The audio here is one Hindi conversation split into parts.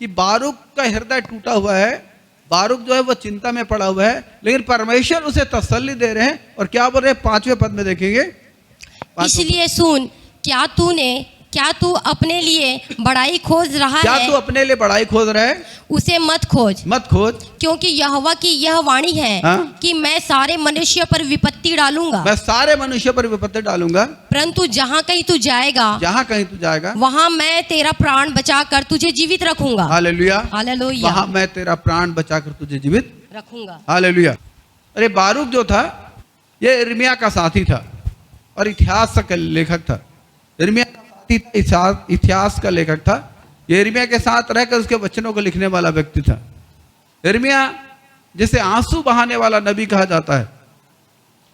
कि बारूक का हृदय टूटा हुआ है, बारूक जो है वो चिंता में पड़ा हुआ है, लेकिन परमेश्वर उसे तसल्ली दे रहे हैं। और क्या बोल रहे हैं 5वें पद में देखेंगे। इसलिए सुन, क्या तू अपने लिए बड़ाई खोज रहा क्या है? तू अपने लिए बड़ाई खोज रहा है? उसे मत खोज, क्योंकि यहोवा की यह वाणी है कि मैं सारे मनुष्यों पर विपत्ति डालूंगा। मैं सारे मनुष्यों पर विपत्ति डालूंगा। परंतु जहाँ कहीं तू जाएगा, वहाँ मैं तेरा प्राण बचा कर तुझे जीवित रखूंगा। Hallelujah, hallelujah. वहाँ मैं तेरा प्राण बचा कर तुझे जीवित रखूंगा। हालेलुया। अरे बारूक जो था ये यिर्मयाह का साथी था और इतिहास का लेखक था। यिर्मयाह का साथी इतिहास का लेखक था। यिर्मयाह के साथ रहकर उसके वचनों को लिखने वाला व्यक्ति था। यिर्मयाह जिसे आंसू बहाने वाला नबी कहा जाता है।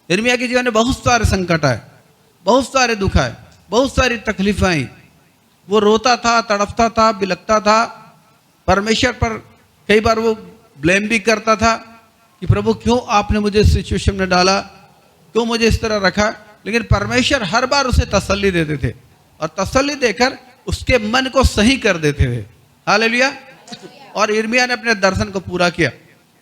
यिर्मयाह के जीवन में बहुत सारे संकट आए, बहुत सारे दुख आए, बहुत सारी तकलीफें आई। वो रोता था, तड़पता था, बिलखता था। परमेश्वर पर कई बार वो ब्लेम भी करता था कि प्रभु क्यों आपने मुझे इस सिचुएशन में डाला, क्यों मुझे इस तरह रखा। लेकिन परमेश्वर हर बार उसे तसल्ली देते थे और तसल्ली देकर उसके मन को सही कर देते थे। हालेलुया। और यिर्मयाह ने अपने दर्शन को पूरा किया।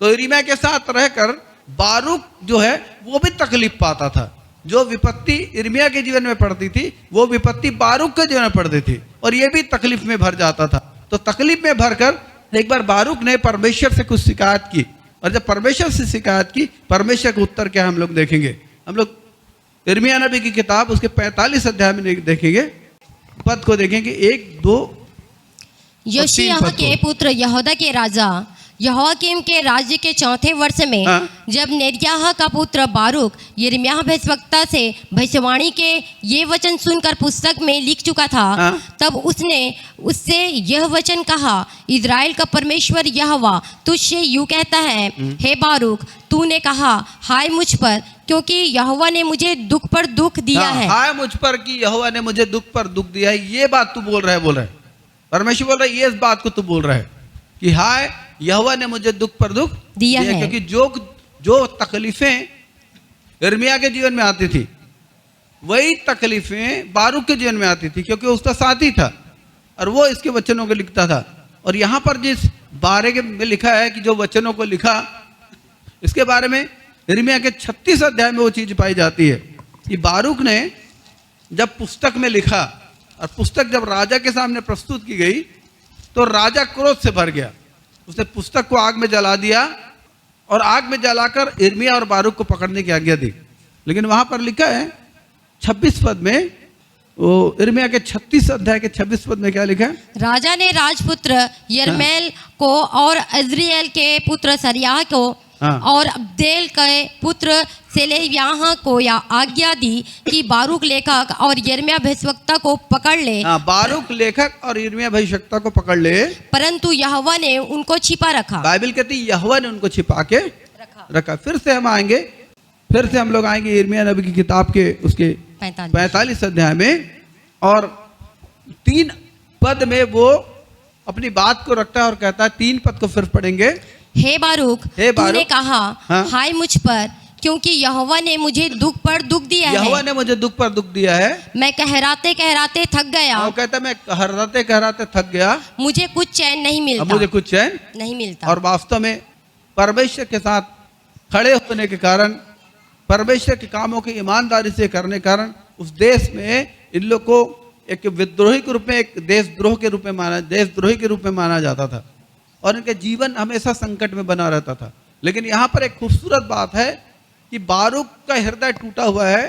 तो यिर्मयाह के साथ रहकर बारूक जो है वो भी तकलीफ पाता था। जो विपत्ति यिर्मयाह के जीवन में पड़ती थी वो विपत्ति बारूक के जीवन में पड़ती थी और ये भी तकलीफ में भर जाता था। तो तकलीफ में भरकर एक बार बारूक ने परमेश्वर से कुछ शिकायत की और जब परमेश्वर से शिकायत की, परमेश्वर का उत्तर क्या हम लोग देखेंगे। हम लोग यिर्मयाह नबी की किताब उसके 45 अध्याय में देखेंगे, पद को देखेंगे 1, 2 योशिय्याह के पुत्र यहूदा के राजा यहोयाकीम के राज्य के 4थे वर्ष में जब नेरिय्याह का पुत्र बारूक यिर्मयाह भविष्यद्वक्ता से भविष्यवाणी के ये वचन सुनकर पुस्तक में लिख चुका था, तब उसने उससे यह वचन कहा, इज़राइल का परमेश्वर यहोवा तुझसे यूं कहता है, हे बारूक, तूने कहा हाय मुझ पर, क्योंकि यहोवा ने मुझे दुख पर दुख दिया है। हाय मुझ पर कि यहोवा ने मुझे दुख पर दुख दिया है। ये बात तू बोल रहा है परमेश्वर बोल रहा है, ये इस बात को तू बोल रहा है कि हाय यहोवा ने मुझे दुख पर दुख दिया है। क्योंकि जो तकलीफें यिर्मयाह के जीवन में आती थी वही तकलीफें बारूक के जीवन में आती थी, क्योंकि उसका साथी था और वो इसके वचनों को लिखता था। और यहाँ पर जिस बारे में लिखा है कि जो वचनों को लिखा, इसके बारे में यिर्मयाह के 36 अध्याय में वो चीज पाई जाती है कि बारूक ने जब पुस्तक में लिखा और पुस्तक जब राजा के सामने प्रस्तुत की गई तो राजा क्रोध से भर गया। उसने पुस्तक को आग में जला दिया और आग में जलाकर यिर्मयाह और बारूक को पकड़ने की आज्ञा दी। लेकिन वहां पर लिखा है 26 पद में, वो यिर्मयाह के 36 अध्याय के 26 पद में क्या लिखा है? राजा ने राजपुत्र यरमेल को और अज़रिएल के पुत्र सरियाह को और अब्देल के पुत्र सेलेव्याह को या आज्ञा दी कि बारूक लेखक और यिर्मयाह भविष्यद्वक्ता को पकड़ ले। बारूक लेखक और यिर्मयाह भविष्यद्वक्ता को पकड़ ले, परंतु यहोवा ने उनको छिपा रखा। बाइबल कहती है यहोवा ने उनको छिपा के रखा। फिर से हम लोग आएंगे यिर्मयाह नबी की किताब के उसके 45 अध्याय में और 3 पद में वो अपनी बात को रखता है और कहता है, 3 पद को फिर पढ़ेंगे। हे बारूक, तूने कहा हाय मुझ पर, क्योंकि यहोवा ने मुझे दुख पर दुख दिया है। यहोवा ने मुझे दुख पर दुख दिया है। मैं कहराते कहराते थक गया। वो कहता मैं कहराते कहराते थक गया, मुझे कुछ चैन नहीं मिलता। और वास्तव में परमेश्वर के साथ खड़े होने के कारण, परमेश्वर के कामों की ईमानदारी से करने के कारण उस देश में इन लोग को एक विद्रोही के रूप में, एक देशद्रोही के रूप में माना जाता था और इनका जीवन हमेशा संकट में बना रहता था। लेकिन यहाँ पर एक खूबसूरत बात है कि बारूक का हृदय टूटा हुआ है,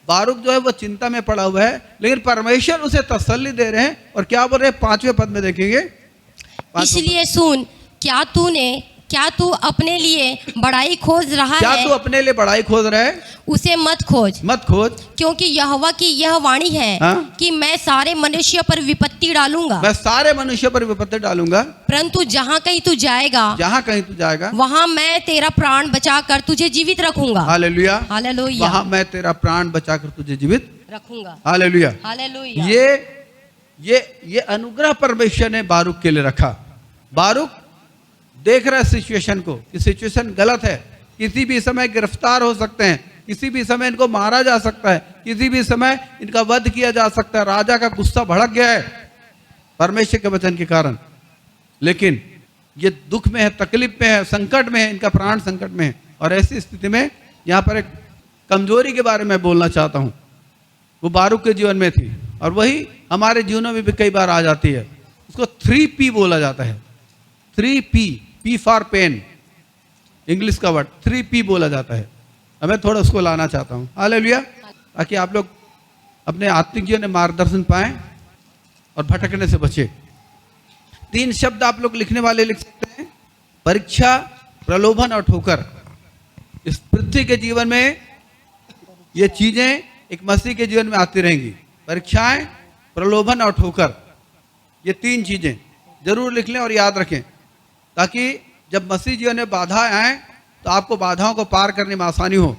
बारूक जो है वो चिंता में पड़ा हुआ है, लेकिन परमेश्वर उसे तसल्ली दे रहे हैं। और क्या बोल रहे हैं 5वें पद में देखेंगे। इसलिए सुन, क्या तू अपने लिए बड़ाई खोज रहा है? क्या तू अपने लिए बड़ाई खोज रहा है? उसे मत खोज, क्योंकि यहोवा की यह वाणी है कि मैं सारे मनुष्यों पर विपत्ति डालूंगा। परंतु जहाँ कहीं तू जाएगा, वहाँ मैं तेरा प्राण बचा कर तुझे जीवित रखूंगा। Hallelujah, hallelujah. वहाँ मैं तेरा प्राण बचा कर तुझे जीवित रखूंगा। Hallelujah, hallelujah. ये अनुग्रह परमेश्वर ने बारूक के लिए रखा। बारूक देख रहा है सिचुएशन को कि सिचुएशन गलत है, किसी भी समय गिरफ्तार हो सकते हैं, किसी भी समय इनको मारा जा सकता है, किसी भी समय इनका वध किया जा सकता है। राजा का गुस्सा भड़क गया है परमेश्वर के वचन के कारण। लेकिन ये दुख में है, तकलीफ में है, संकट में है, इनका प्राण संकट में है। और ऐसी स्थिति में यहाँ पर एक कमजोरी के बारे में बोलना चाहता हूँ, वो बारूक के जीवन में थी और वही हमारे जीवनों में भी कई बार आ जाती है। उसको 3P बोला जाता है। 3P, P for pen, English का वर्ड 3P बोला जाता है। मैं थोड़ा उसको लाना चाहता हूँ, हालेलुया, ताकि आप लोग अपने आत्मिक जीवन में मार्गदर्शन पाएं और भटकने से बचे। 3 शब्द आप लोग लिखने वाले लिख सकते हैं, परीक्षा, प्रलोभन और ठोकर। इस पृथ्वी के जीवन में ये चीजें एक मसीह के जीवन में आती रहेंगी, परीक्षाएं, प्रलोभन और ठोकर। ये 3 चीजें जरूर लिख लें और याद रखें, ताकि जब मसीह जीवन में बाधा आए तो आपको बाधाओं को पार करने में आसानी हो।